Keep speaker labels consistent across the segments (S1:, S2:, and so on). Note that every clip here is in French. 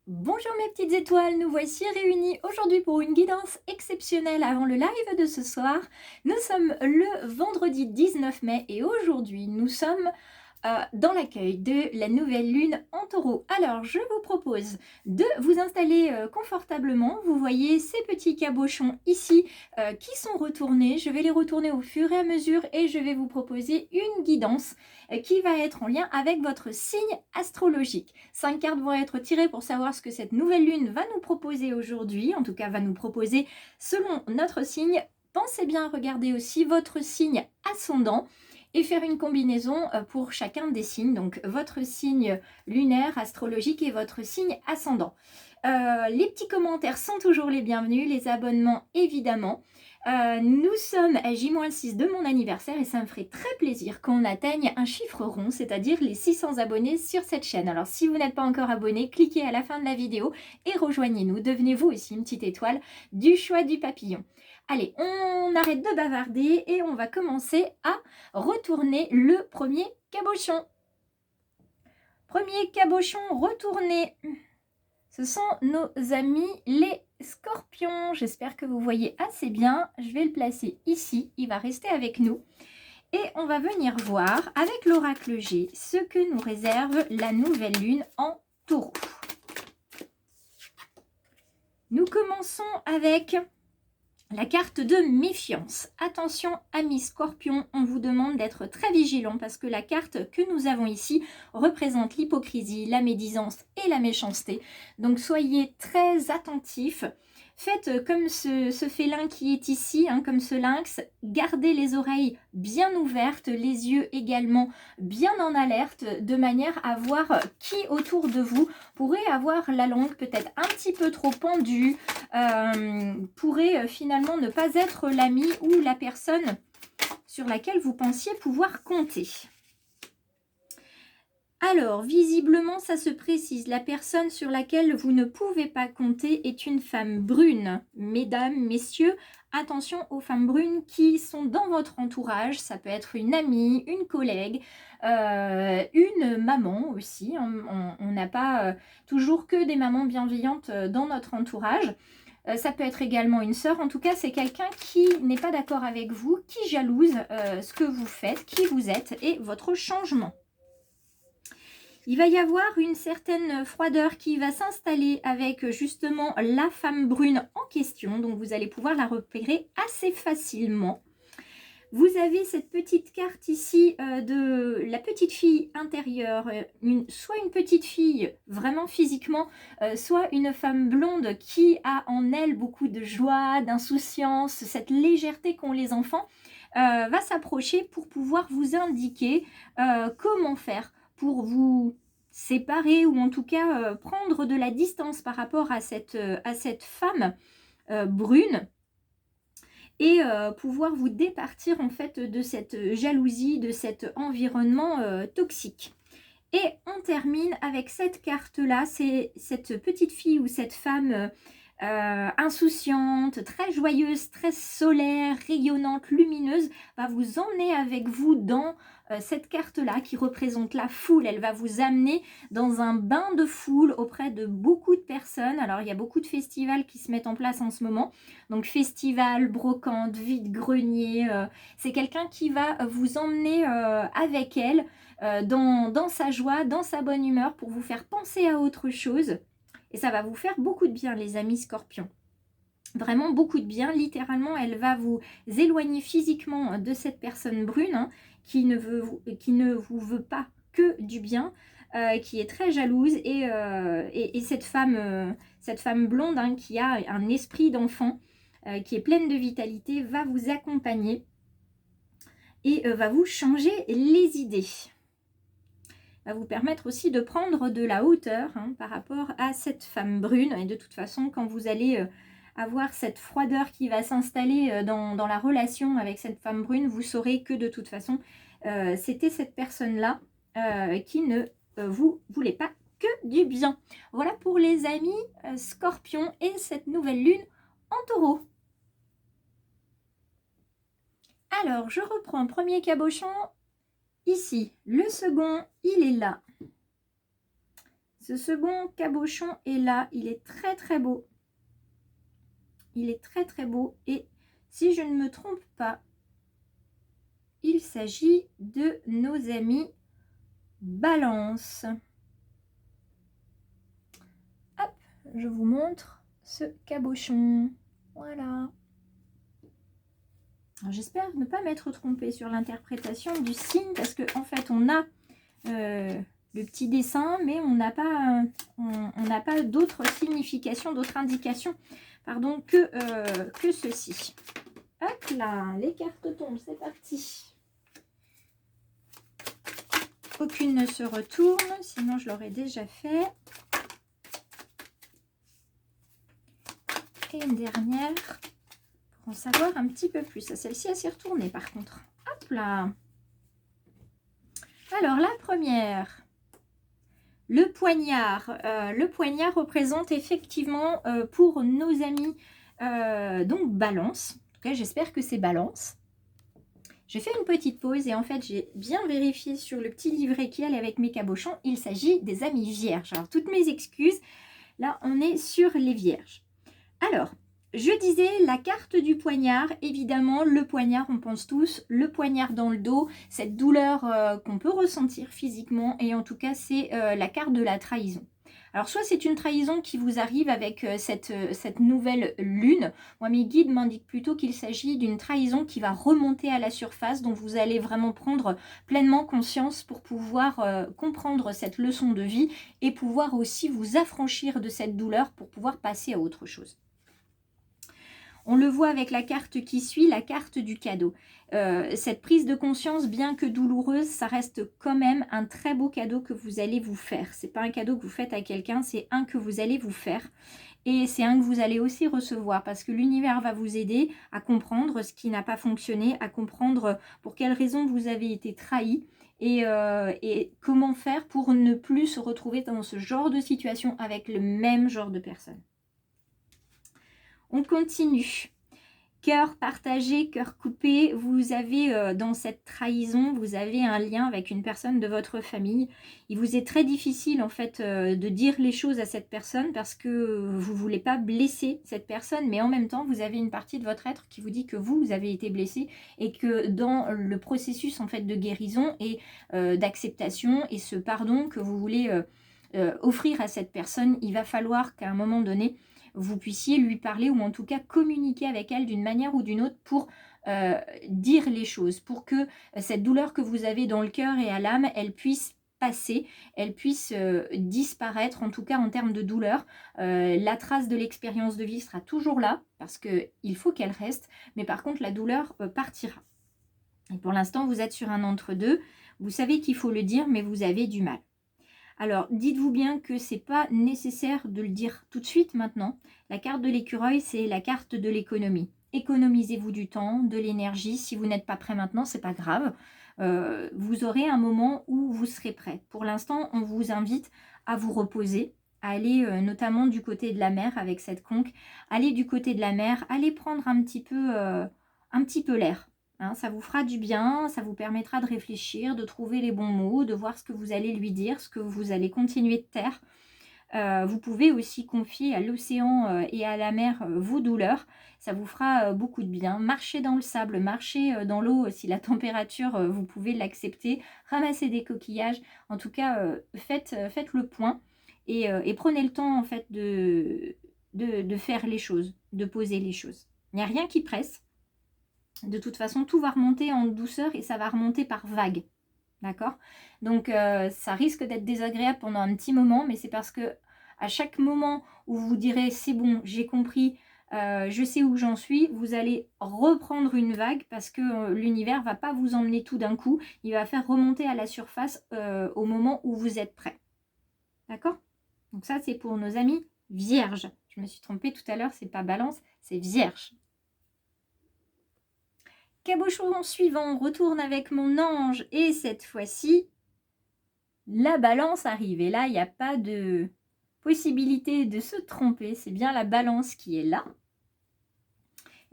S1: Bonjour mes petites étoiles, nous voici réunis aujourd'hui pour une guidance exceptionnelle avant le live de ce soir. Nous sommes le vendredi 19 mai et aujourd'hui nous sommes dans l'accueil de la nouvelle lune en taureau. Alors je vous propose de vous installer confortablement. Vous voyez ces petits cabochons ici qui sont retournés. Je vais les retourner au fur et à mesure et je vais vous proposer une guidance qui va être en lien avec votre signe astrologique. 5 cartes vont être tirées pour savoir ce que cette nouvelle lune va nous proposer aujourd'hui, en tout cas va nous proposer selon notre signe. Pensez bien à regarder aussi votre signe ascendant et faire une combinaison pour chacun des signes, donc votre signe lunaire, astrologique et votre signe ascendant. Les petits commentaires sont toujours les bienvenus, les abonnements évidemment. Nous sommes à J-6 de mon anniversaire et ça me ferait très plaisir qu'on atteigne un chiffre rond, c'est-à-dire les 600 abonnés sur cette chaîne. Alors si vous n'êtes pas encore abonné, cliquez à la fin de la vidéo et rejoignez-nous. Devenez-vous aussi une petite étoile du choix du papillon. Allez, on arrête de bavarder et on va commencer à retourner le premier cabochon. Premier cabochon retourné. Ce sont nos amis les scorpions. J'espère que vous voyez assez bien. Je vais le placer ici. Il va rester avec nous. Et on va venir voir avec l'oracle G ce que nous réserve la nouvelle lune en taureau. Nous commençons avec la carte de méfiance. Attention amis scorpions, on vous demande d'être très vigilant parce que la carte que nous avons ici représente l'hypocrisie, la médisance et la méchanceté. Donc soyez très attentifs. Faites comme ce félin qui est ici, comme ce lynx. Gardez les oreilles bien ouvertes, les yeux également bien en alerte, de manière à voir qui autour de vous pourrait avoir la langue peut-être un petit peu trop pendue, pourrait finalement ne pas être l'ami ou la personne sur laquelle vous pensiez pouvoir compter. Alors, visiblement, ça se précise. La personne sur laquelle vous ne pouvez pas compter est une femme brune. Mesdames, messieurs, attention aux femmes brunes qui sont dans votre entourage. Ça peut être une amie, une collègue, une maman aussi. On n'a pas toujours que des mamans bienveillantes dans notre entourage. Ça peut être également une sœur. En tout cas, c'est quelqu'un qui n'est pas d'accord avec vous, qui jalouse ce que vous faites, qui vous êtes et votre changement. Il va y avoir une certaine froideur qui va s'installer avec justement la femme brune en question. Donc, vous allez pouvoir la repérer assez facilement. Vous avez cette petite carte ici de la petite fille intérieure, soit une petite fille vraiment physiquement, soit une femme blonde qui a en elle beaucoup de joie, d'insouciance, cette légèreté qu'ont les enfants, va s'approcher pour pouvoir vous indiquer comment faire pour vous séparer ou en tout cas prendre de la distance par rapport à cette femme brune et pouvoir vous départir en fait de cette jalousie, de cet environnement toxique. Et on termine avec cette carte-là, c'est cette petite fille ou cette femme insouciante, très joyeuse, très solaire, rayonnante, lumineuse, va vous emmener avec vous dans cette carte-là qui représente la foule. Elle va vous amener dans un bain de foule auprès de beaucoup de personnes. Alors, il y a beaucoup de festivals qui se mettent en place en ce moment. Donc, festival, brocante, vide-grenier. C'est quelqu'un qui va vous emmener avec elle dans sa joie, dans sa bonne humeur pour vous faire penser à autre chose. Et ça va vous faire beaucoup de bien, les amis scorpions. Vraiment beaucoup de bien. Littéralement, elle va vous éloigner physiquement de cette personne brune qui ne vous veut pas que du bien, qui est très jalouse. Et cette femme blonde qui a un esprit d'enfant, qui est pleine de vitalité, va vous accompagner et va vous changer les idées. Va vous permettre aussi de prendre de la hauteur par rapport à cette femme brune. Et de toute façon, quand vous allez avoir cette froideur qui va s'installer dans la relation avec cette femme brune, vous saurez que de toute façon, c'était cette personne-là qui ne vous voulait pas que du bien. Voilà pour les amis scorpions et cette nouvelle lune en taureau. Alors, je reprends premier cabochon ici. Le second, il est là. Ce second cabochon est là. Il est très très beau. Il est très très beau. Et si je ne me trompe pas, il s'agit de nos amis Balance. Hop, je vous montre ce cabochon. Voilà. J'espère ne pas m'être trompée sur l'interprétation du signe parce qu'en fait on a le petit dessin mais on n'a pas d'autres significations, d'autres indications pardon, que ceci. Hop là, les cartes tombent, c'est parti. Aucune ne se retourne, sinon je l'aurais déjà fait. Et une dernière pour en savoir un petit peu plus. Celle-ci, elle s'est retournée par contre. Hop là. Alors la première, le poignard. Le poignard représente effectivement pour nos amis donc Balance. En tout cas, j'espère que c'est Balance. J'ai fait une petite pause et en fait, j'ai bien vérifié sur le petit livret qui allait avec mes cabochons. Il s'agit des amis vierges. Alors, toutes mes excuses. Là, on est sur les vierges. Alors, je disais la carte du poignard. Évidemment, le poignard, on pense tous, le poignard dans le dos, cette douleur qu'on peut ressentir physiquement. Et en tout cas, c'est la carte de la trahison. Alors, soit c'est une trahison qui vous arrive avec cette nouvelle lune. Moi, mes guides m'indiquent plutôt qu'il s'agit d'une trahison qui va remonter à la surface, dont vous allez vraiment prendre pleinement conscience pour pouvoir comprendre cette leçon de vie et pouvoir aussi vous affranchir de cette douleur pour pouvoir passer à autre chose. On le voit avec la carte qui suit, la carte du cadeau. Cette prise de conscience, bien que douloureuse, ça reste quand même un très beau cadeau que vous allez vous faire. Ce n'est pas un cadeau que vous faites à quelqu'un, c'est un que vous allez vous faire. Et c'est un que vous allez aussi recevoir parce que l'univers va vous aider à comprendre ce qui n'a pas fonctionné, à comprendre pour quelles raisons vous avez été trahi et comment faire pour ne plus se retrouver dans ce genre de situation avec le même genre de personne. On continue. Cœur partagé, cœur coupé, vous avez dans cette trahison, vous avez un lien avec une personne de votre famille. Il vous est très difficile en fait de dire les choses à cette personne parce que vous ne voulez pas blesser cette personne, mais en même temps vous avez une partie de votre être qui vous dit que vous avez été blessé et que dans le processus en fait de guérison et d'acceptation et ce pardon que vous voulez offrir à cette personne, il va falloir qu'à un moment donné, vous puissiez lui parler ou en tout cas communiquer avec elle d'une manière ou d'une autre pour dire les choses, pour que cette douleur que vous avez dans le cœur et à l'âme, elle puisse passer, elle puisse disparaître, en tout cas en termes de douleur. La trace de l'expérience de vie sera toujours là, parce qu'il faut qu'elle reste, mais par contre la douleur partira. Et pour l'instant, vous êtes sur un entre-deux, vous savez qu'il faut le dire, mais vous avez du mal. Alors, dites-vous bien que ce n'est pas nécessaire de le dire tout de suite maintenant. La carte de l'écureuil, c'est la carte de l'économie. Économisez-vous du temps, de l'énergie. Si vous n'êtes pas prêt maintenant, ce n'est pas grave. Vous aurez un moment où vous serez prêt. Pour l'instant, on vous invite à vous reposer, à aller notamment du côté de la mer avec cette conque. Allez du côté de la mer, allez prendre un petit peu l'air. Hein, ça vous fera du bien, ça vous permettra de réfléchir, de trouver les bons mots, de voir ce que vous allez lui dire, ce que vous allez continuer de taire. Vous pouvez aussi confier à l'océan et à la mer vos douleurs. Ça vous fera beaucoup de bien. Marchez dans le sable, marchez dans l'eau si la température, vous pouvez l'accepter. Ramassez des coquillages. En tout cas, faites le point et prenez le temps en fait de faire les choses, de poser les choses. Il n'y a rien qui presse. De toute façon, tout va remonter en douceur et ça va remonter par vagues. D'accord? Donc, ça risque d'être désagréable pendant un petit moment, mais c'est parce que à chaque moment où vous direz « c'est bon, j'ai compris, je sais où j'en suis », vous allez reprendre une vague parce que l'univers ne va pas vous emmener tout d'un coup. Il va faire remonter à la surface au moment où vous êtes prêt. D'accord? Donc ça, c'est pour nos amis vierges. Je me suis trompée tout à l'heure, c'est pas balance, c'est vierge. Cabochon suivant, on retourne avec mon ange et cette fois-ci, la balance arrive. Et là, il n'y a pas de possibilité de se tromper. C'est bien la balance qui est là.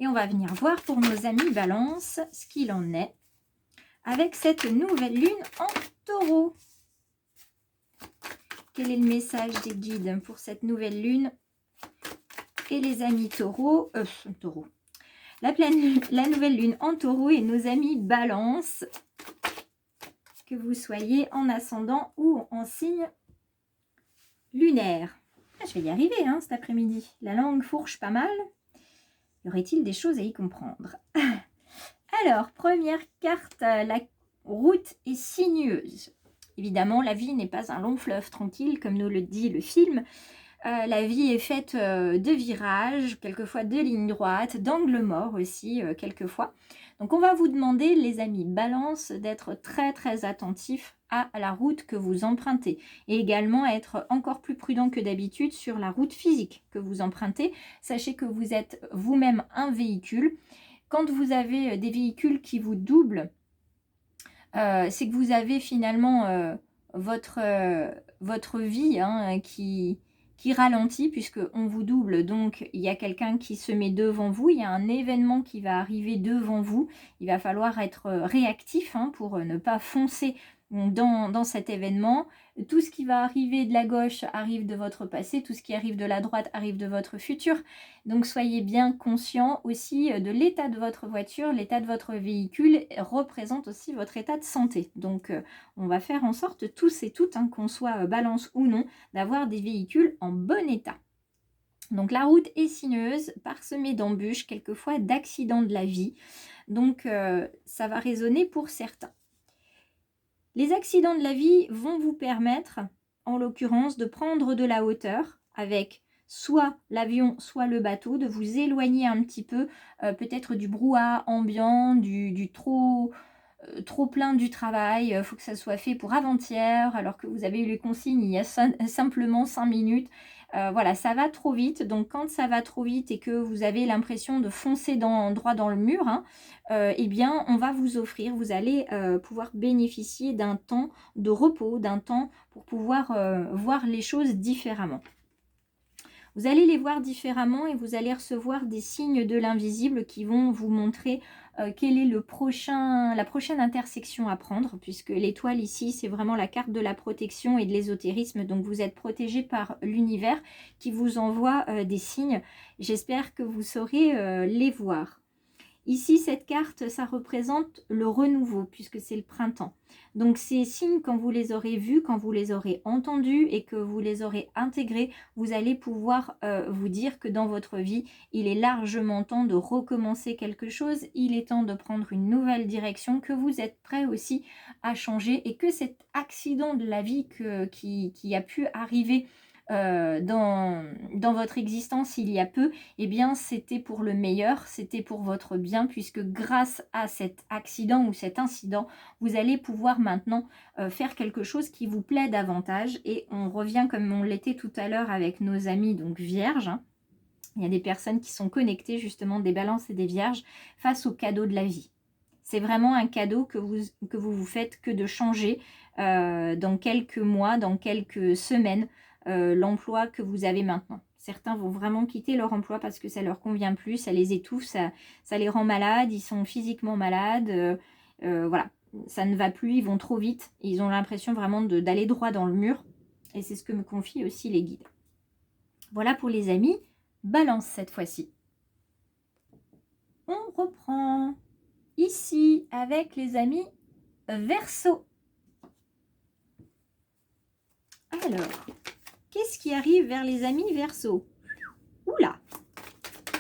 S1: Et on va venir voir pour nos amis balance ce qu'il en est avec cette nouvelle lune en taureau. quel est le message des guides pour cette nouvelle lune? Et les amis taureaux, taureau. La nouvelle lune en taureau et nos amis balance, que vous soyez en ascendant ou en signe lunaire. Ah, je vais y arriver cet après-midi. La langue fourche pas mal. Y aurait-il des choses à y comprendre? Alors, première carte, la route est sinueuse. Évidemment, la vie n'est pas un long fleuve tranquille, comme nous le dit le film. La vie est faite de virages, quelquefois de lignes droites, d'angles morts aussi, quelquefois. Donc, on va vous demander, les amis balance, d'être très très attentifs à la route que vous empruntez. Et également être encore plus prudent que d'habitude sur la route physique que vous empruntez. Sachez que vous êtes vous-même un véhicule. Quand vous avez des véhicules qui vous doublent, c'est que vous avez finalement votre vie qui ralentit puisqu'on vous double. Donc, il y a quelqu'un qui se met devant vous, il y a un événement qui va arriver devant vous. Il va falloir être réactif pour ne pas foncer dans cet événement. Tout ce qui va arriver de la gauche arrive de votre passé, tout ce qui arrive de la droite arrive de votre futur. Donc soyez bien conscient aussi de l'état de votre voiture, l'état de votre véhicule représente aussi votre état de santé. Donc on va faire en sorte tous et toutes, qu'on soit balance ou non, d'avoir des véhicules en bon état. Donc la route est sinueuse, parsemée d'embûches, quelquefois d'accidents de la vie. Donc ça va résonner pour certains. Les accidents de la vie vont vous permettre, en l'occurrence, de prendre de la hauteur avec soit l'avion, soit le bateau, de vous éloigner un petit peu, peut-être du brouhaha ambiant, du trop plein du travail. Il faut que ça soit fait pour avant-hier, alors que vous avez eu les consignes il y a simplement 5 minutes. Voilà, ça va trop vite. Donc, quand ça va trop vite et que vous avez l'impression de foncer droit dans le mur, eh bien, on va vous offrir, vous allez pouvoir bénéficier d'un temps de repos, d'un temps pour pouvoir voir les choses différemment. Vous allez les voir différemment et vous allez recevoir des signes de l'invisible qui vont vous montrer quelle est la prochaine intersection à prendre, puisque l'étoile ici, c'est vraiment la carte de la protection et de l'ésotérisme. Donc, vous êtes protégé par l'univers qui vous envoie des signes. J'espère que vous saurez les voir. Ici, cette carte, ça représente le renouveau, puisque c'est le printemps. Donc, ces signes, quand vous les aurez vus, quand vous les aurez entendus et que vous les aurez intégrés, vous allez pouvoir vous dire que dans votre vie, il est largement temps de recommencer quelque chose. Il est temps de prendre une nouvelle direction, que vous êtes prêt aussi à changer et que cet accident de la vie qui a pu arriver dans votre existence il y a peu, eh bien c'était pour le meilleur, c'était pour votre bien, puisque grâce à cet accident ou cet incident, vous allez pouvoir maintenant faire quelque chose qui vous plaît davantage. Et on revient comme on l'était tout à l'heure avec nos amis donc vierges. Il y a des personnes qui sont connectées justement, des balances et des vierges, face au cadeau de la vie. C'est vraiment un cadeau que vous faites, que de changer dans quelques mois, dans quelques semaines, l'emploi que vous avez maintenant. Certains vont vraiment quitter leur emploi parce que ça ne leur convient plus, ça les étouffe, ça les rend malades, ils sont physiquement malades, voilà, ça ne va plus, ils vont trop vite, ils ont l'impression vraiment d'aller droit dans le mur, et c'est ce que me confient aussi les guides. Voilà pour les amis, balance cette fois-ci. On reprend ici avec les amis Verseau. Alors, qu'est-ce qui arrive vers les amis Verseau? Oula,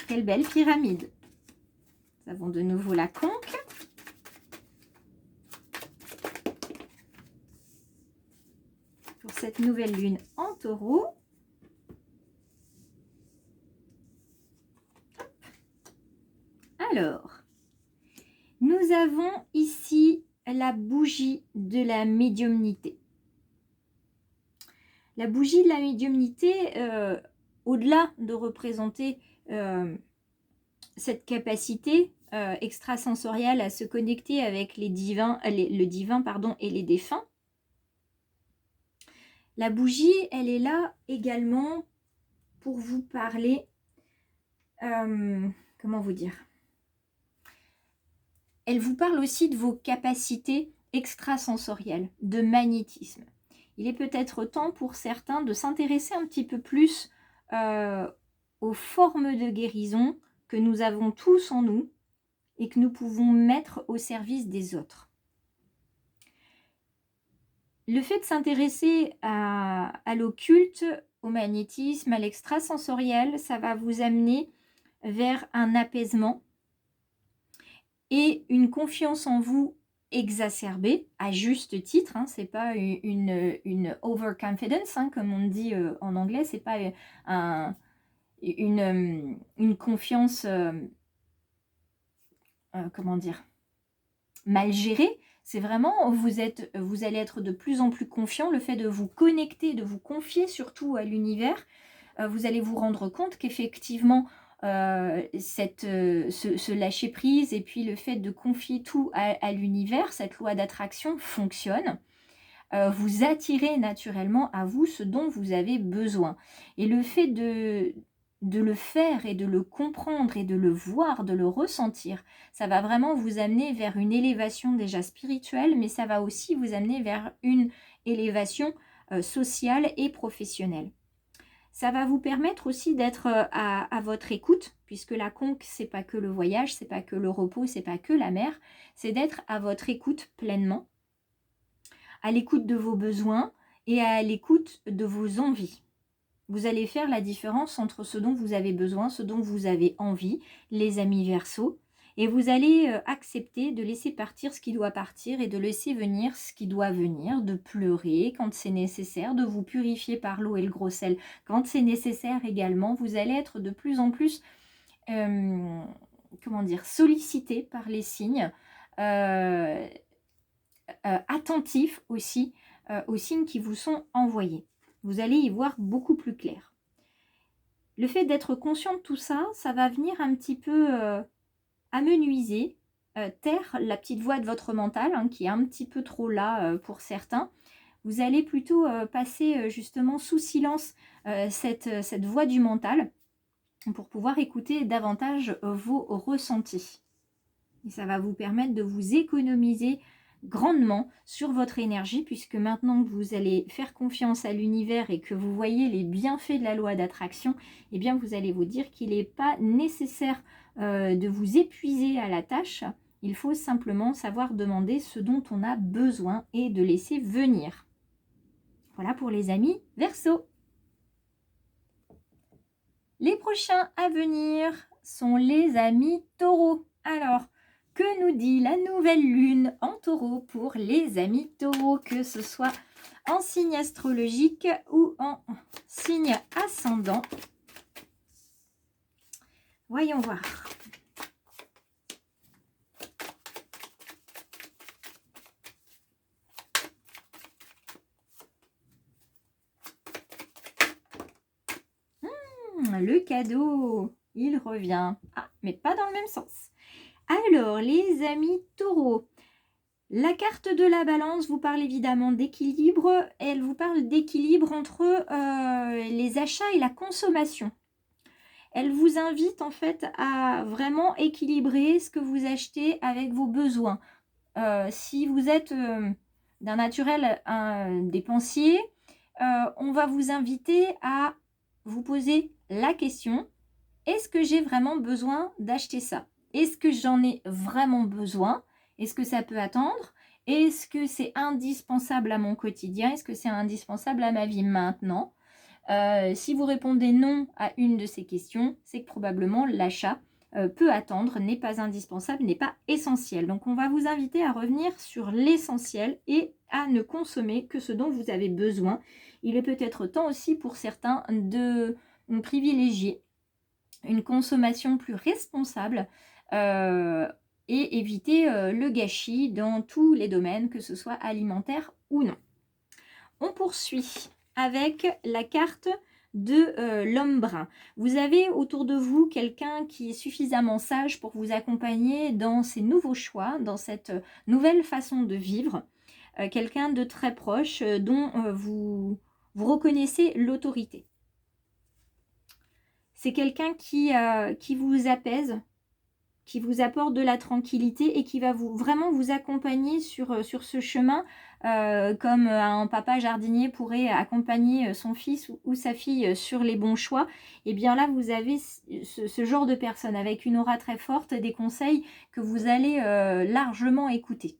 S1: quelle belle pyramide. Nous avons de nouveau la conque. Pour cette nouvelle lune en taureau. Alors, nous avons ici la bougie de la médiumnité. La bougie de la médiumnité, au-delà de représenter cette capacité extrasensorielle à se connecter avec le divin et les défunts, la bougie, elle est là également pour vous parler, comment vous dire, elle vous parle aussi de vos capacités extrasensorielles, de magnétisme. Il est peut-être temps pour certains de s'intéresser un petit peu plus aux formes de guérison que nous avons tous en nous et que nous pouvons mettre au service des autres. Le fait de s'intéresser à l'occulte, au magnétisme, à l'extrasensoriel, ça va vous amener vers un apaisement et une confiance en vous exacerbée, à juste titre. Ce n'est pas une overconfidence, comme on dit en anglais, ce n'est pas une confiance, comment dire, mal gérée. C'est vraiment, vous allez être de plus en plus confiant. Le fait de vous connecter, de vous confier surtout à l'univers, vous allez vous rendre compte qu'effectivement, ce lâcher prise et puis le fait de confier tout à l'univers, cette loi d'attraction fonctionne. Vous attirez naturellement à vous ce dont vous avez besoin. Et le fait de le faire et de le comprendre et de le voir, de le ressentir, ça va vraiment vous amener vers une élévation déjà spirituelle, mais ça va aussi vous amener vers une élévation sociale et professionnelle. Ça va vous permettre aussi d'être à votre écoute, puisque la conque, c'est pas que le voyage, c'est pas que le repos, c'est pas que la mer, c'est d'être à votre écoute pleinement, à l'écoute de vos besoins et à l'écoute de vos envies. Vous allez faire la différence entre ce dont vous avez besoin, ce dont vous avez envie, les amis Verseaux, et vous allez accepter de laisser partir ce qui doit partir et de laisser venir ce qui doit venir, de pleurer quand c'est nécessaire, de vous purifier par l'eau et le gros sel quand c'est nécessaire également. Vous allez être de plus en plus sollicité par les signes, attentif aussi aux signes qui vous sont envoyés. Vous allez y voir beaucoup plus clair. Le fait d'être conscient de tout ça, ça va venir un petit peu amenuiser, taire la petite voix de votre mental, qui est un petit peu trop là pour certains. Vous allez plutôt passer justement sous silence cette voix du mental pour pouvoir écouter davantage vos ressentis. Et ça va vous permettre de vous économiser grandement sur votre énergie, puisque maintenant que vous allez faire confiance à l'univers et que vous voyez les bienfaits de la loi d'attraction, eh bien vous allez vous dire qu'il n'est pas nécessaire de vous épuiser à la tâche. Il faut simplement savoir demander ce dont on a besoin et de laisser venir. Voilà pour les amis Verseau. Les prochains à venir sont les amis Taureaux. Alors, que nous dit la nouvelle lune en Taureau pour les amis Taureaux, que ce soit en signe astrologique ou en signe ascendant? Voyons voir. Le cadeau, il revient. Ah, mais pas dans le même sens. Alors, les amis Taureaux, la carte de la balance vous parle évidemment d'équilibre. Elle vous parle d'équilibre entre les achats et la consommation. Elle vous invite en fait à vraiment équilibrer ce que vous achetez avec vos besoins. Si vous êtes d'un naturel dépensier, on va vous inviter à vous poser la question: est-ce que j'ai vraiment besoin d'acheter ça? Est-ce que j'en ai vraiment besoin? Est-ce que ça peut attendre? Est-ce que c'est indispensable à mon quotidien? Est-ce que c'est indispensable à ma vie maintenant? Si vous répondez non à une de ces questions, c'est que probablement l'achat peut attendre, n'est pas indispensable, n'est pas essentiel. Donc on va vous inviter à revenir sur l'essentiel et à ne consommer que ce dont vous avez besoin. Il est peut-être temps aussi pour certains de privilégier une consommation plus responsable et éviter le gâchis dans tous les domaines, que ce soit alimentaire ou non. On poursuit avec la carte de l'homme brun. Vous avez autour de vous quelqu'un qui est suffisamment sage pour vous accompagner dans ces nouveaux choix, dans cette nouvelle façon de vivre. Quelqu'un de très proche dont vous reconnaissez l'autorité. C'est quelqu'un qui vous apaise, qui vous apporte de la tranquillité et qui va vraiment vous accompagner sur ce chemin, comme un papa jardinier pourrait accompagner son fils ou sa fille sur les bons choix. Et bien là, vous avez ce genre de personne avec une aura très forte, des conseils que vous allez largement écouter.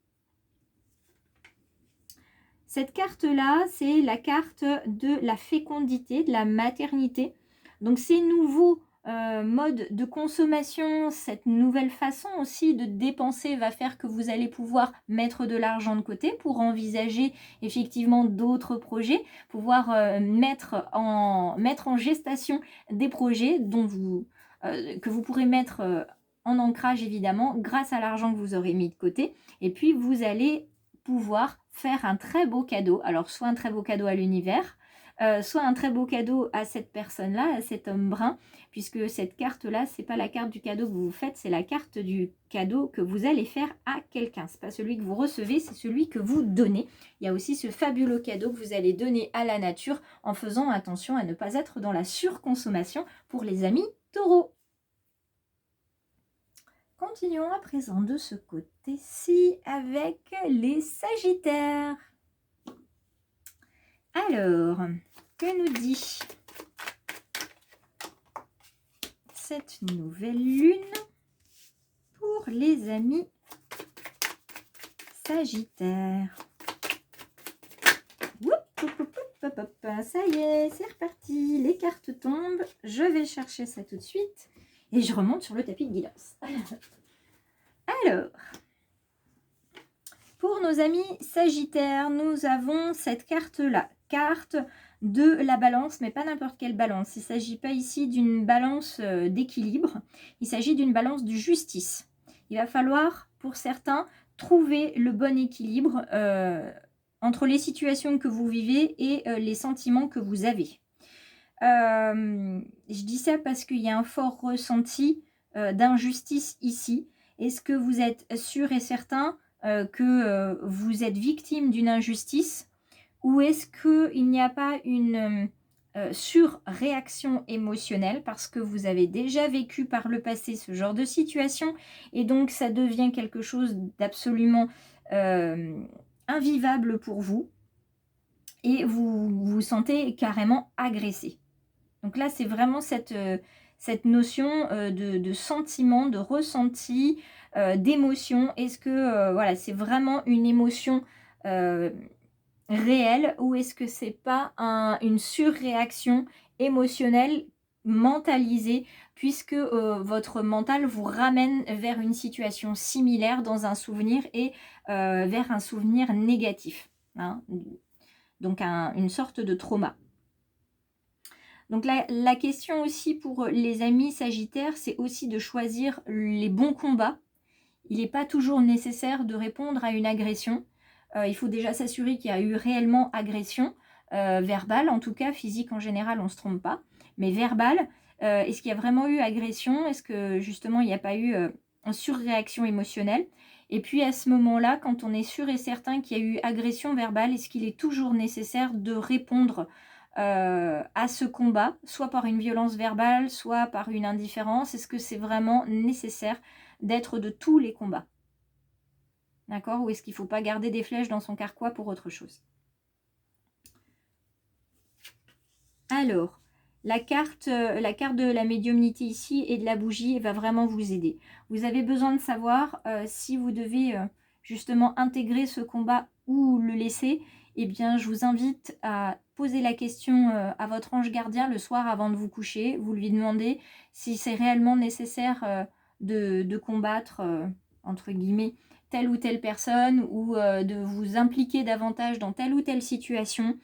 S1: Cette carte-là, c'est la carte de la fécondité, de la maternité. Donc ces nouveaux modes de consommation, cette nouvelle façon aussi de dépenser va faire que vous allez pouvoir mettre de l'argent de côté pour envisager effectivement d'autres projets, pouvoir mettre en gestation des projets que vous pourrez mettre en ancrage évidemment grâce à l'argent que vous aurez mis de côté. Et puis vous allez pouvoir faire un très beau cadeau, alors soit un très beau cadeau à l'univers, soit un très beau cadeau à cette personne-là, à cet homme brun, puisque cette carte-là, c'est pas la carte du cadeau que vous faites, c'est la carte du cadeau que vous allez faire à quelqu'un. C'est pas celui que vous recevez, c'est celui que vous donnez. Il y a aussi ce fabuleux cadeau que vous allez donner à la nature en faisant attention à ne pas être dans la surconsommation pour les amis taureaux. Continuons à présent de ce côté-ci avec les Sagittaires. Alors, que nous dit cette nouvelle lune pour les amis Sagittaires? Ça y est, c'est reparti. Les cartes tombent. Je vais chercher ça tout de suite. Et je remonte sur le tapis de guidance. Alors, pour nos amis Sagittaires, nous avons cette carte-là. Carte de la balance, mais pas n'importe quelle balance. Il ne s'agit pas ici d'une balance d'équilibre. Il s'agit d'une balance de justice. Il va falloir, pour certains, trouver le bon équilibre entre les situations que vous vivez et les sentiments que vous avez. Je dis ça parce qu'il y a un fort ressenti d'injustice ici. Est-ce que vous êtes sûr et certain que vous êtes victime d'une injustice, ou est-ce qu'il n'y a pas une surréaction émotionnelle parce que vous avez déjà vécu par le passé ce genre de situation et donc ça devient quelque chose d'absolument invivable pour vous et vous vous sentez carrément agressé. Donc là, c'est vraiment cette notion de sentiment, de ressenti, d'émotion. Est-ce que voilà, c'est vraiment une émotion réelle ou est-ce que c'est pas une surréaction émotionnelle mentalisée puisque votre mental vous ramène vers une situation similaire dans un souvenir et vers un souvenir négatif, hein, donc une sorte de trauma. Donc la question aussi pour les amis Sagittaires, c'est aussi de choisir les bons combats. Il n'est pas toujours nécessaire de répondre à une agression. Il faut déjà s'assurer qu'il y a eu réellement agression, verbale en tout cas, physique en général on ne se trompe pas, mais verbale, est-ce qu'il y a vraiment eu agression? Est-ce que justement il n'y a pas eu une surréaction émotionnelle? Et puis à ce moment-là, quand on est sûr et certain qu'il y a eu agression verbale, est-ce qu'il est toujours nécessaire de répondre à ce combat, soit par une violence verbale, soit par une indifférence? Est-ce que c'est vraiment nécessaire d'être de tous les combats? D'accord? Ou est-ce qu'il ne faut pas garder des flèches dans son carquois pour autre chose? Alors, la carte de la médiumnité ici et de la bougie va vraiment vous aider. Vous avez besoin de savoir si vous devez justement intégrer ce combat ou le laisser. Eh bien, je vous invite à poser la question à votre ange gardien le soir avant de vous coucher. Vous lui demandez si c'est réellement nécessaire de combattre, entre guillemets, telle ou telle personne ou de vous impliquer davantage dans telle ou telle situation.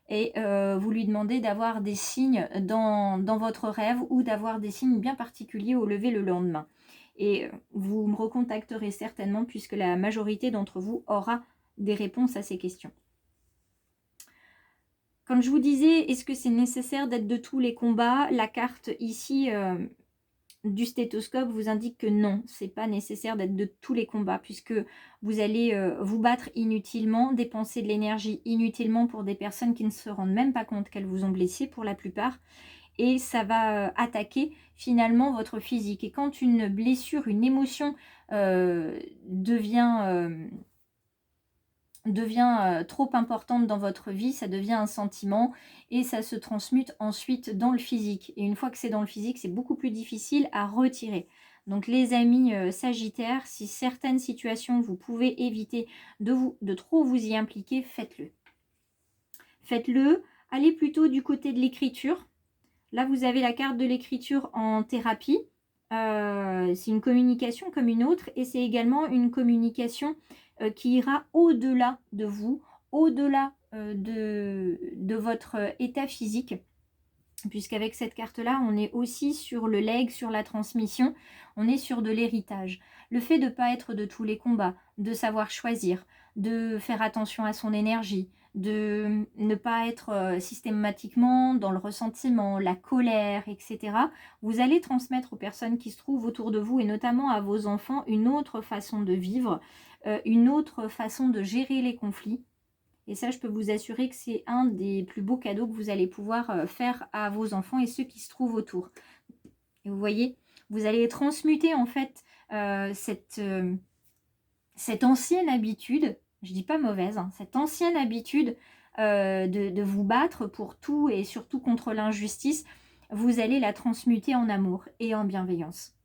S1: Et vous lui demandez d'avoir des signes dans votre rêve ou d'avoir des signes bien particuliers au lever le lendemain. Et vous me recontacterez certainement puisque la majorité d'entre vous aura des réponses à ces questions. Comme je vous disais, est-ce que c'est nécessaire d'être de tous les combats? La carte ici du stéthoscope vous indique que non, c'est pas nécessaire d'être de tous les combats puisque vous allez vous battre inutilement, dépenser de l'énergie inutilement pour des personnes qui ne se rendent même pas compte qu'elles vous ont blessé pour la plupart. et ça va attaquer finalement votre physique. Et quand une blessure, une émotion devient trop importante dans votre vie, ça devient un sentiment et ça se transmute ensuite dans le physique. Et une fois que c'est dans le physique, c'est beaucoup plus difficile à retirer. Donc les amis Sagittaires, si certaines situations vous pouvez éviter de trop vous y impliquer, faites-le. Faites-le, allez plutôt du côté de l'écriture. Là, vous avez la carte de l'écriture en thérapie. C'est une communication comme une autre et c'est également une communication qui ira au-delà de vous, au-delà de votre état physique. Puisqu'avec cette carte-là, on est aussi sur le legs, sur la transmission, on est sur de l'héritage. Le fait de ne pas être de tous les combats, de savoir choisir, de faire attention à son énergie, de ne pas être systématiquement dans le ressentiment, la colère, etc. Vous allez transmettre aux personnes qui se trouvent autour de vous et notamment à vos enfants une autre façon de vivre, une autre façon de gérer les conflits. Et ça, je peux vous assurer que c'est un des plus beaux cadeaux que vous allez pouvoir faire à vos enfants et ceux qui se trouvent autour. Et vous voyez, vous allez transmuter en fait cette ancienne habitude, je dis pas mauvaise, hein, cette ancienne habitude de vous battre pour tout et surtout contre l'injustice, vous allez la transmuter en amour et en bienveillance.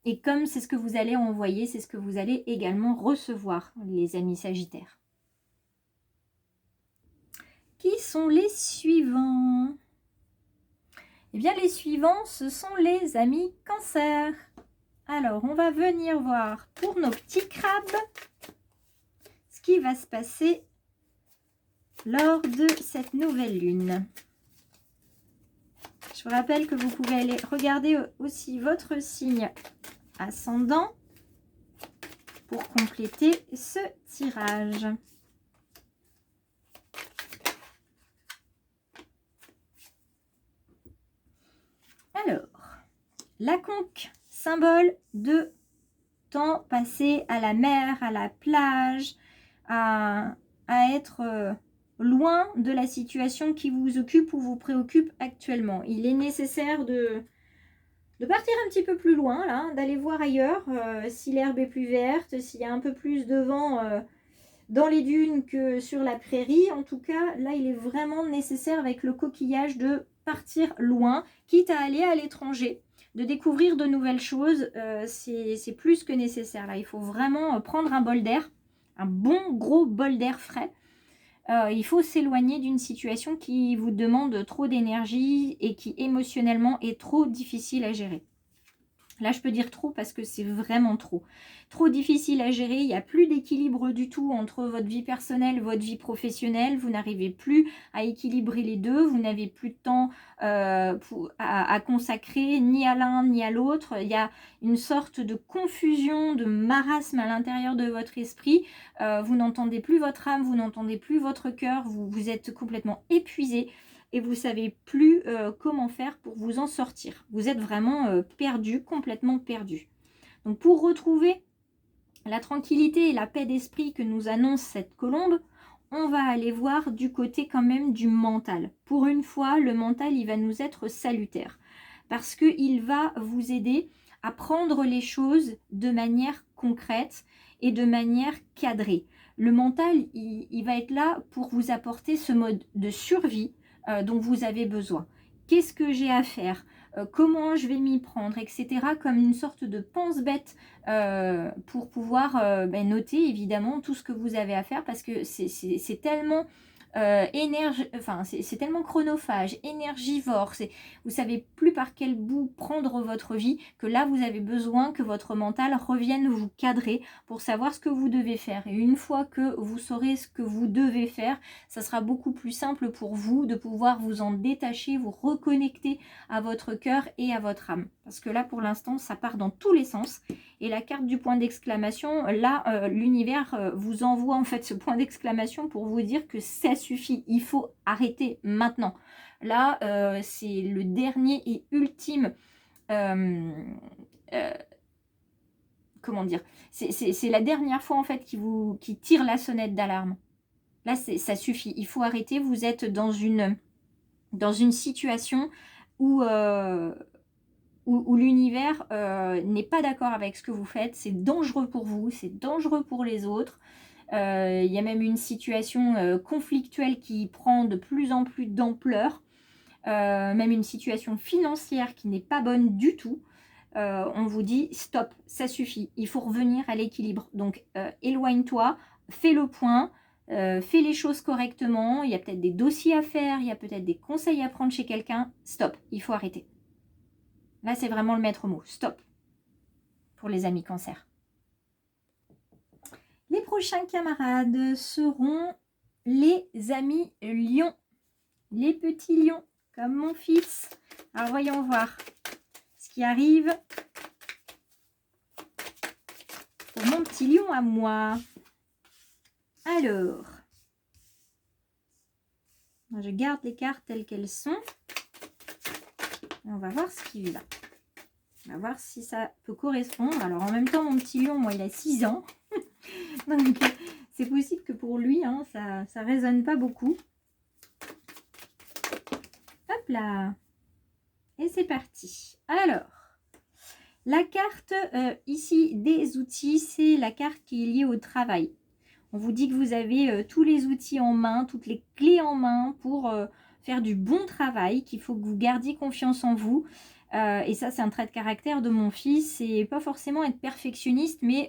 S1: Et comme c'est ce que vous allez envoyer, c'est ce que vous allez également recevoir, les amis Sagittaires. Qui sont les suivants? Eh bien, les suivants, ce sont les amis Cancer. Alors, on va venir voir pour nos petits crabes ce qui va se passer lors de cette nouvelle lune. Je vous rappelle que vous pouvez aller regarder aussi votre signe ascendant pour compléter ce tirage. Alors, la conque, symbole de temps passé à la mer, à la plage, à être loin de la situation qui vous occupe ou vous préoccupe actuellement. Il est nécessaire de partir un petit peu plus loin, là, d'aller voir ailleurs si l'herbe est plus verte, s'il y a un peu plus de vent dans les dunes que sur la prairie. En tout cas, là, il est vraiment nécessaire avec le coquillage de partir loin, quitte à aller à l'étranger, de découvrir de nouvelles choses. C'est plus que nécessaire. Là, il faut vraiment prendre un bol d'air, un bon gros bol d'air frais. Il faut s'éloigner d'une situation qui vous demande trop d'énergie et qui émotionnellement est trop difficile à gérer. Là, je peux dire trop parce que c'est vraiment trop. Trop difficile à gérer. Il n'y a plus d'équilibre du tout entre votre vie personnelle et votre vie professionnelle. Vous n'arrivez plus à équilibrer les deux. Vous n'avez plus de temps à consacrer ni à l'un ni à l'autre. Il y a une sorte de confusion, de marasme à l'intérieur de votre esprit. Vous n'entendez plus votre âme, vous n'entendez plus votre cœur. Vous êtes complètement épuisé. Et vous ne savez plus comment faire pour vous en sortir. Vous êtes vraiment perdu, complètement perdu. Donc pour retrouver la tranquillité et la paix d'esprit que nous annonce cette colombe, on va aller voir du côté quand même du mental. Pour une fois, le mental, il va nous être salutaire. Parce qu'il va vous aider à prendre les choses de manière concrète et de manière cadrée. Le mental, il va être là pour vous apporter ce mode de survie dont vous avez besoin. Qu'est-ce que j'ai à faire? Comment je vais m'y prendre, etc. Comme une sorte de pense-bête pour pouvoir noter évidemment tout ce que vous avez à faire parce que c'est tellement c'est tellement chronophage, énergivore, vous savez plus par quel bout prendre votre vie que là vous avez besoin que votre mental revienne vous cadrer pour savoir ce que vous devez faire. Et une fois que vous saurez ce que vous devez faire, ça sera beaucoup plus simple pour vous de pouvoir vous en détacher, vous reconnecter à votre cœur et à votre âme. Parce que là pour l'instant ça part dans tous les sens. Et la carte du point d'exclamation, là, l'univers vous envoie en fait ce point d'exclamation pour vous dire que ça suffit. Il faut arrêter maintenant. Là, c'est le dernier et ultime... comment dire? C'est la dernière fois en fait qui tire la sonnette d'alarme. Là, ça suffit. Il faut arrêter. Vous êtes dans une situation où l'univers n'est pas d'accord avec ce que vous faites. C'est dangereux pour vous, c'est dangereux pour les autres. Il y a même une situation conflictuelle qui prend de plus en plus d'ampleur. Même une situation financière qui n'est pas bonne du tout. On vous dit stop, ça suffit, il faut revenir à l'équilibre. Donc éloigne-toi, fais le point, fais les choses correctement. Il y a peut-être des dossiers à faire, il y a peut-être des conseils à prendre chez quelqu'un. Stop, il faut arrêter. Là, c'est vraiment le maître mot, stop, pour les amis cancer. Les prochains camarades seront les amis lions, les petits lions, comme mon fils. Alors, voyons voir ce qui arrive pour mon petit lion à moi. Alors, je garde les cartes telles qu'elles sont. On va voir ce qui va. On va voir si ça peut correspondre. Alors, en même temps, mon petit lion, moi, il a 6 ans. Donc, c'est possible que pour lui, hein, ça ne résonne pas beaucoup. Hop là. Et c'est parti. Alors, la carte ici des outils, c'est la carte qui est liée au travail. On vous dit que vous avez tous les outils en main, toutes les clés en main pour faire du bon travail, qu'il faut que vous gardiez confiance en vous. Et ça, c'est un trait de caractère de mon fils. C'est pas forcément être perfectionniste, mais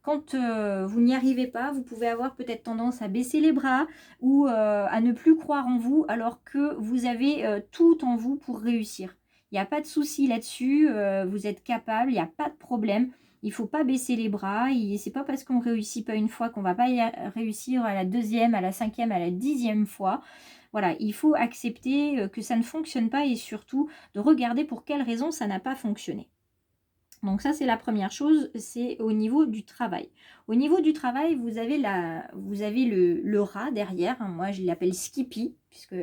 S1: quand vous n'y arrivez pas, vous pouvez avoir peut-être tendance à baisser les bras ou à ne plus croire en vous, alors que vous avez tout en vous pour réussir. Il n'y a pas de souci là-dessus, vous êtes capable, il n'y a pas de problème. Il ne faut pas baisser les bras. C'est pas parce qu'on ne réussit pas une fois qu'on ne va pas réussir à la 2e, à la 5e, à la 10e fois. Voilà, il faut accepter que ça ne fonctionne pas et surtout de regarder pour quelles raisons ça n'a pas fonctionné. Donc ça, c'est la première chose, c'est au niveau du travail. Au niveau du travail, vous avez le rat derrière. Hein, moi, je l'appelle Skippy, puisque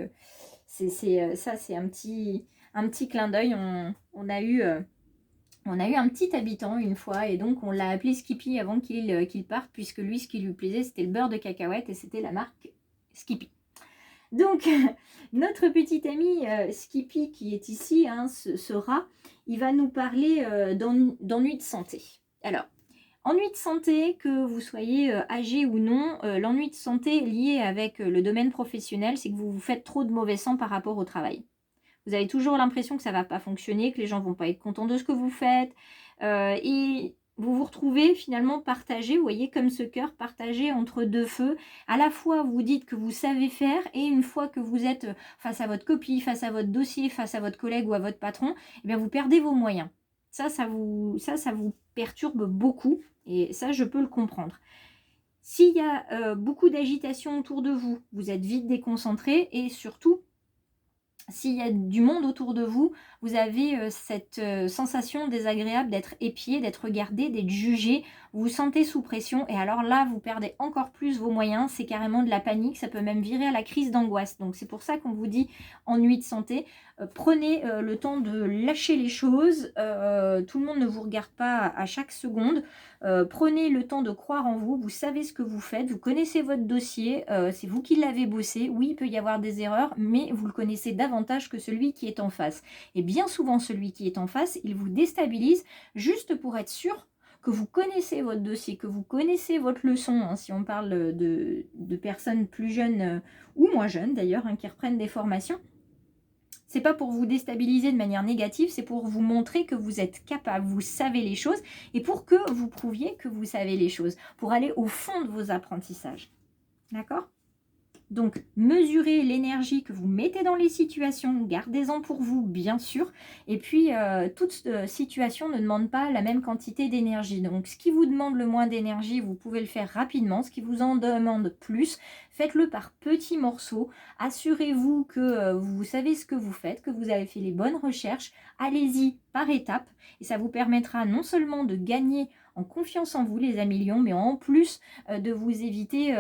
S1: ça, c'est un petit clin d'œil. On a eu un petit habitant une fois et donc on l'a appelé Skippy avant qu'il parte, puisque lui, ce qui lui plaisait, c'était le beurre de cacahuète et c'était la marque Skippy. Donc, notre petit ami Skippy qui est ici, hein, ce rat, il va nous parler d'ennui de santé. Alors, ennui de santé, que vous soyez âgé ou non, l'ennui de santé lié avec le domaine professionnel, c'est que vous vous faites trop de mauvais sang par rapport au travail. Vous avez toujours l'impression que ça ne va pas fonctionner, que les gens ne vont pas être contents de ce que vous faites. Et vous vous retrouvez finalement partagé, vous voyez, comme ce cœur partagé entre deux feux. À la fois, vous dites que vous savez faire et une fois que vous êtes face à votre copie, face à votre dossier, face à votre collègue ou à votre patron, eh bien, vous perdez vos moyens. Ça vous perturbe beaucoup et ça, je peux le comprendre. S'il y a beaucoup d'agitation autour de vous, vous êtes vite déconcentré et surtout, s'il y a du monde autour de vous, vous avez cette sensation désagréable d'être épié, d'être regardé, d'être jugé. Vous vous sentez sous pression et alors là, vous perdez encore plus vos moyens. C'est carrément de la panique. Ça peut même virer à la crise d'angoisse. Donc, c'est pour ça qu'on vous dit ennui de santé. Prenez le temps de lâcher les choses. Tout le monde ne vous regarde pas à chaque seconde. Prenez le temps de croire en vous. Vous savez ce que vous faites. Vous connaissez votre dossier. C'est vous qui l'avez bossé. Oui, il peut y avoir des erreurs, mais vous le connaissez davantage que celui qui est en face. Et bien souvent, celui qui est en face, il vous déstabilise juste pour être sûr que vous connaissez votre dossier, que vous connaissez votre leçon, hein, si on parle de personnes plus jeunes ou moins jeunes d'ailleurs, hein, qui reprennent des formations. C'est pas pour vous déstabiliser de manière négative, c'est pour vous montrer que vous êtes capable, vous savez les choses, et pour que vous prouviez que vous savez les choses, pour aller au fond de vos apprentissages. D'accord ? Donc, mesurez l'énergie que vous mettez dans les situations, gardez-en pour vous, bien sûr. Et puis, toute situation ne demande pas la même quantité d'énergie. Donc, ce qui vous demande le moins d'énergie, vous pouvez le faire rapidement. Ce qui vous en demande plus, faites-le par petits morceaux. Assurez-vous que vous savez ce que vous faites, que vous avez fait les bonnes recherches. Allez-y par étapes. Et ça vous permettra non seulement de gagner en confiance en vous, les amis lions, mais en plus de vous éviter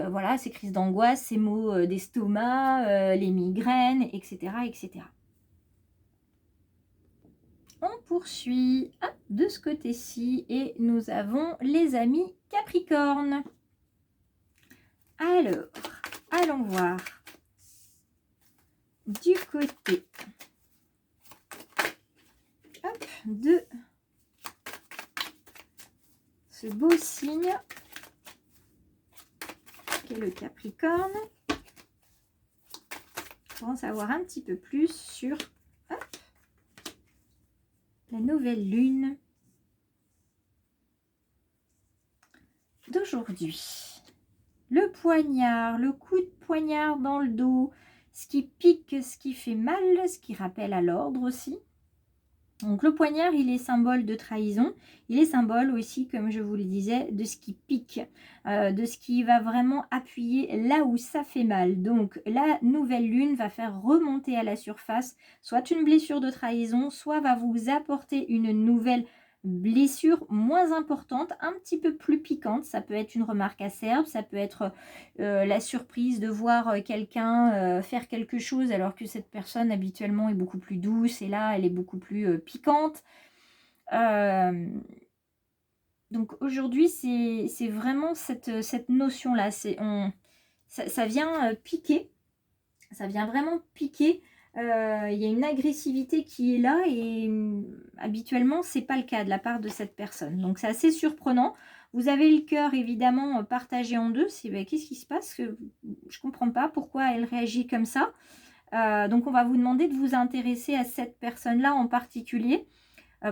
S1: voilà, ces crises d'angoisse, ces maux d'estomac, les migraines, etc., etc. On poursuit de ce côté-ci et nous avons les amis Capricorne. Alors, allons voir du côté de ce beau signe qu'est le Capricorne, pour en savoir un petit peu plus sur la nouvelle lune d'aujourd'hui. Le poignard, le coup de poignard dans le dos, ce qui pique, ce qui fait mal, ce qui rappelle à l'ordre aussi. Donc le poignard, il est symbole de trahison, il est symbole aussi, comme je vous le disais, de ce qui pique, de ce qui va vraiment appuyer là où ça fait mal. Donc la nouvelle lune va faire remonter à la surface soit une blessure de trahison, soit va vous apporter une nouvelle blessure moins importante, un petit peu plus piquante. Ça peut être une remarque acerbe, ça peut être la surprise de voir quelqu'un faire quelque chose alors que cette personne habituellement est beaucoup plus douce et là elle est beaucoup plus piquante. Donc aujourd'hui c'est vraiment cette notion là, ça vient piquer, ça vient vraiment piquer. Il y a une agressivité qui est là et habituellement c'est pas le cas de la part de cette personne, donc c'est assez surprenant. Vous avez le cœur évidemment partagé en deux. Qu'est-ce qui se passe, je comprends pas pourquoi elle réagit comme ça. Donc on va vous demander de vous intéresser à cette personne là en particulier.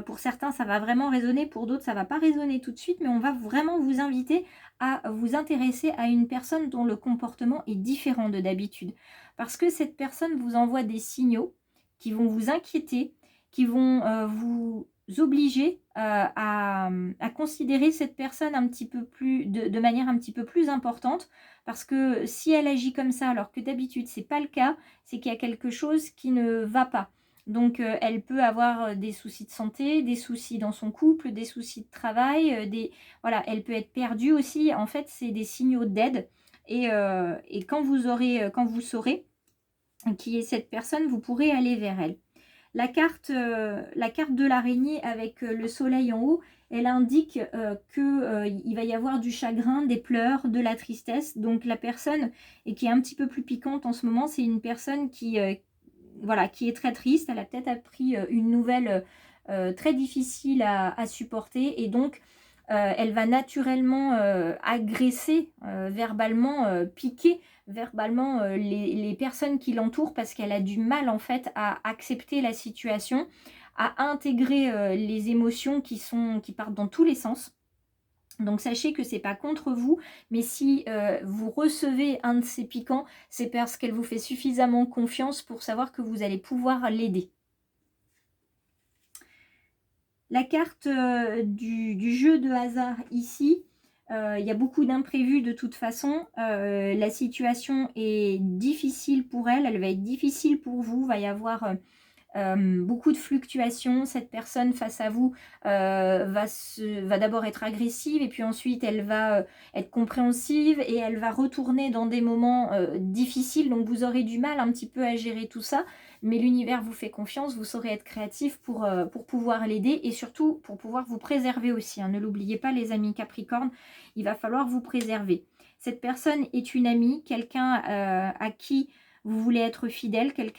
S1: Pour certains ça va vraiment résonner, pour d'autres ça va pas résonner tout de suite, mais on va vraiment vous inviter à vous intéresser à une personne dont le comportement est différent de d'habitude, parce que cette personne vous envoie des signaux qui vont vous inquiéter, qui vont vous obliger à considérer cette personne un petit peu plus de manière un petit peu plus importante, parce que si elle agit comme ça alors que d'habitude c'est pas le cas, c'est qu'il y a quelque chose qui ne va pas. Donc elle peut avoir des soucis de santé, des soucis dans son couple, des soucis de travail, voilà, elle peut être perdue aussi. En fait, c'est des signaux d'aide. Et quand vous saurez qui est cette personne, vous pourrez aller vers elle. La carte de l'araignée avec le soleil en haut, elle indique qu'il va y avoir du chagrin, des pleurs, de la tristesse. Donc la personne, et qui est un petit peu plus piquante en ce moment, c'est une personne voilà, qui est très triste. Elle a peut-être appris une nouvelle très difficile à supporter, et donc elle va naturellement agresser verbalement, piquer verbalement les personnes qui l'entourent, parce qu'elle a du mal en fait à accepter la situation, à intégrer les émotions qui partent dans tous les sens. Donc sachez que c'est pas contre vous, mais si vous recevez un de ces piquants, c'est parce qu'elle vous fait suffisamment confiance pour savoir que vous allez pouvoir l'aider. La carte du jeu de hasard ici, il y a beaucoup d'imprévus de toute façon. La situation est difficile pour elle, elle va être difficile pour vous, il va y avoir beaucoup de fluctuations. Cette personne face à vous va d'abord être agressive, et puis ensuite elle va être compréhensive, et elle va retourner dans des moments difficiles. Donc vous aurez du mal un petit peu à gérer tout ça, mais l'univers vous fait confiance, vous saurez être créatif pour pouvoir l'aider, et surtout pour pouvoir vous préserver aussi, hein. Ne l'oubliez pas les amis Capricorne, il va falloir vous préserver. Cette personne est une amie, quelqu'un à qui vous voulez être fidèle, quelqu'un